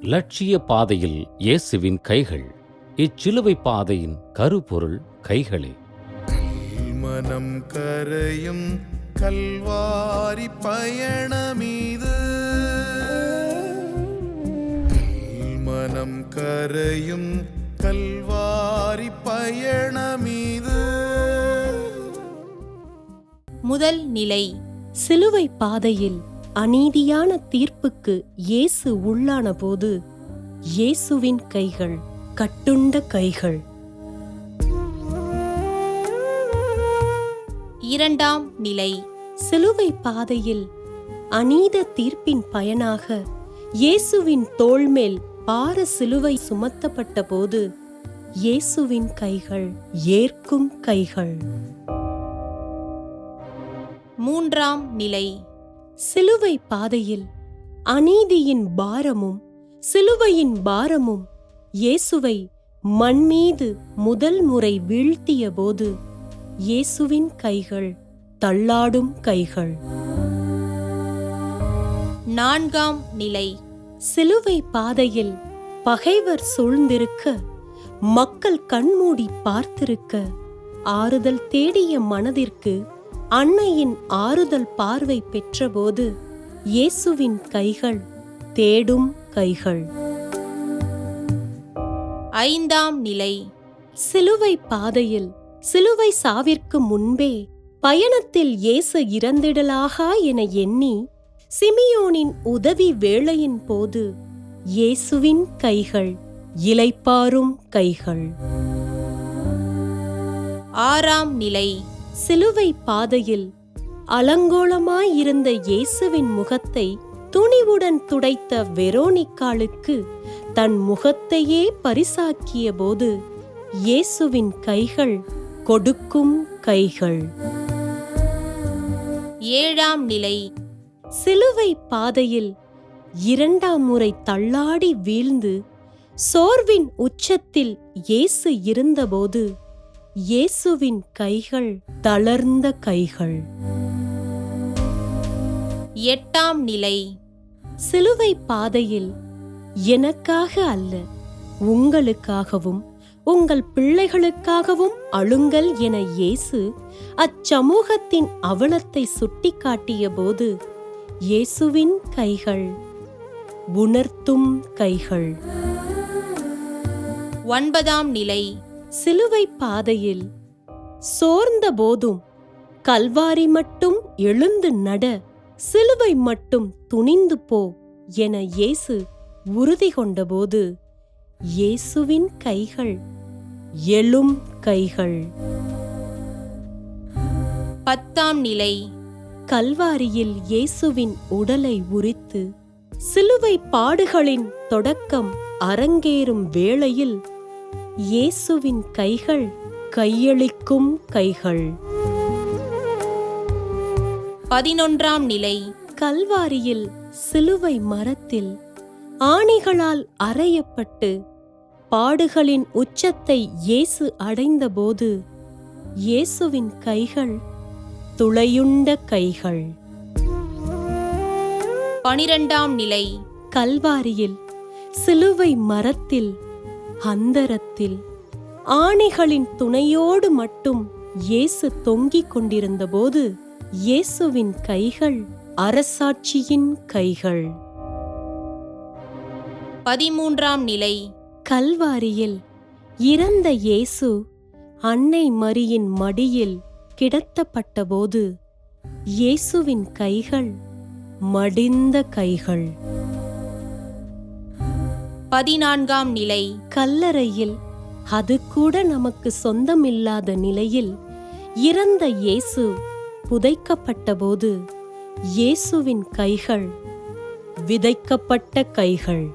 லட்சிய பாதையில் இயேசுவின் கைகள். இச்சிலுவை பாதையின் கருப்பொருள் கைகளே. மனம் கரையும் கல்வாரி பயணமீது, மனம் கரையும் கல்வாரி பயணமீது. முதல் நிலை. சிலுவை பாதையில் அநீதியான தீர்ப்புக்கு இயேசு உள்ளான போது இயேசுவின் கைகள் கட்டுண்ட கைகள். இரண்டாம் நிலை. சிலுவை பாதையில் அநீத தீர்ப்பின் பயனாக இயேசுவின் தோள்மேல் பார சிலுவை சுமத்தப்பட்ட போது இயேசுவின் கைகள் ஏற்கும் கைகள். மூன்றாம் நிலை. சிலுவை பாதையில் அநீதியின் பாரமும் சிலுவையின் பாரமும் இயேசுவை மண்மீது முதல் முறை வீழ்த்திய போது இயேசுவின் கைகள் தள்ளாடும் கைகள். நான்காம் நிலை. சிலுவை பாதையில் பகைவர் சூழ்ந்திருக்க, மக்கள் கண்மூடி பார்த்திருக்க, ஆறுதல் தேடிய மனதிற்கு அன்னையின் ஆறுதல் பார்வை பெற்றபோது இயேசுவின் கைகள் தேடும் கைகள். ஐந்தாம் நிலை. சிலுவை பாதையில் சிலுவை சாவிற்கு முன்பே பயணத்தில் இயேசு இறந்திடலாகா என எண்ணி சிமியோனின் உதவி வேளையின் போது இயேசுவின் கைகள் இளைப்பாறும் கைகள். ஆறாம் நிலை. சிலுவை பாதையில் அலங்கோலமாயிருந்த இயேசுவின் முகத்தை துணிவுடன் துடைத்த வெரோனிக்காளுக்கு தன் முகத்தையே பரிசாக்கிய போது இயேசுவின் கைகள் கொடுக்கும் கைகள். ஏழாம் நிலை. சிலுவை பாதையில் இரண்டாம் முறை தள்ளாடி வீழ்ந்து சோர்வின் உச்சத்தில் இயேசு இருந்தபோது இயேசுவின் கைகள் தளர்ந்த கைகள். எட்டாம் நிலை. சிலுவை பாதையில் எனக்காக அல்ல, உங்களுக்காகவும் உங்கள் பிள்ளைகளுக்காகவும் அழுங்கள் என இயேசு அச்சமூகத்தின் அவலத்தை சுட்டிக்காட்டிய போது இயேசுவின் கைகள் உணர்த்தும் கைகள். ஒன்பதாம் நிலை. சிலுவை பாதையில் சோர்ந்த போதும் கல்வாரி மட்டும் எழுந்து நட, சிலுவை மட்டும் துணிந்து போ என இயேசு உறுதி கொண்டபோது இயேசுவின் கைகள் எழும் கைகள். பத்தாம் நிலை. கல்வாரியில் இயேசுவின் உடலை உரித்து சிலுவை பாடுகளின் தொடக்கம் அரங்கேறும் வேளையில் இயேசுவின் கைகள் கையளிக்கும் கைகள். 11ஆம் நிலை. கல்வாரியில் சிலுவை மரத்தில் ஆணிகளால் அறையப்பட்டு பாடுகளின் உச்சத்தை இயேசு அடைந்தபோது இயேசுவின் கைகள் துளையுண்ட கைகள். 12ஆம் நிலை. கல்வாரியில் சிலுவை மரத்தில் அந்தரத்தில் ஆணிகளின் துணையோடு மட்டும் இயேசு தொங்கிக் கொண்டிருந்தபோது இயேசுவின் கைகள் அரசாட்சியின் கைகள். 13ஆம் நிலை. கல்வாரியில் இறந்த இயேசு அன்னை மரியின் மடியில் கிடத்தப்பட்டபோது இயேசுவின் கைகள் மடிந்த கைகள். 14ஆம் நிலை. கல்லறையில் அது கூட நமக்கு சொந்தமில்லாத நிலையில் இறந்த இயேசு புதைக்கப்பட்டபோது இயேசுவின் கைகள் விதைக்கப்பட்ட கைகள்.